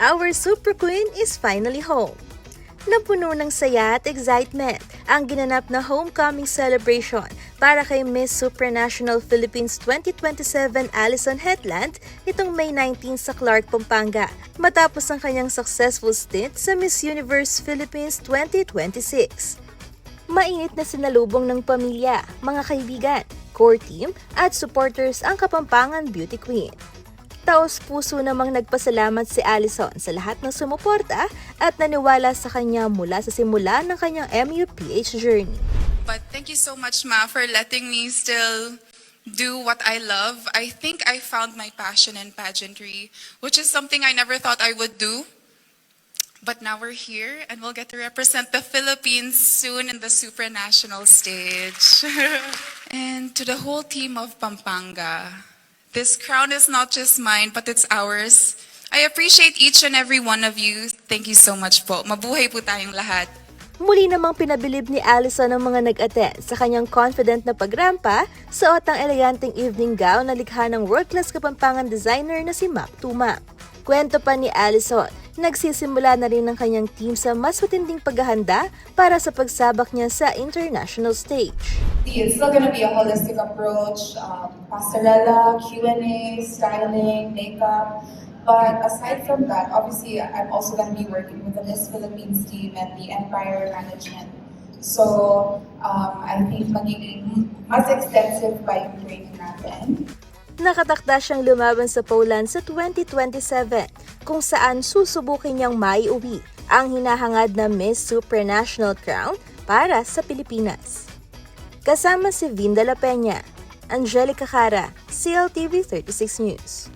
Our Super Queen is finally home. Napuno ng saya at excitement ang ginanap na homecoming celebration para kay Miss Supranational Philippines 2027 Alison Hetland nitong May 19 sa Clark, Pampanga matapos ang kanyang successful stint sa Miss Universe Philippines 2026. Mainit na sinalubong ng pamilya, mga kaibigan, core team at supporters ang Kapampangan Beauty Queen. Taos-puso namang nagpasalamat si Alison sa lahat ng sumuporta at naniwala sa kanya mula sa simula ng kanyang MUPH journey. But thank you so much, Ma, for letting me still do what I love. I think I found my passion in pageantry, which is something I never thought I would do. But now we're here and we'll get to represent the Philippines soon in the supranational stage. And to the whole team of Pampanga, this crown is not just mine, but it's ours. I appreciate each and every one of you. Thank you so much po. Mabuhay po tayong lahat. Muli namang pinabilib ni Alison ang mga nag-attend sa kanyang confident na pagrampa, suot ang eleganteng evening gown na likha ng world-class Kapampangan designer na si Mac Tuma. Kwento pa ni Alison, nagsisimula na rin ng kanyang team sa mas matinding paghahanda para sa pagsabak niya sa international stage. It's still going to be a holistic approach, pastorela, Q&A, styling, makeup. But aside from that, obviously, I'm also going to be working with the Miss Philippines team and the Empire Management. So, I think magiging mas extensive pa yung training natin. Nakatakda siyang lumaban sa Poland sa 2027 kung saan susubukin niyang maiuwi ang hinahangad na Miss Supranational Crown para sa Pilipinas. Kasama si Vinda La Peña, Angelica Cara, CLTV 36 News.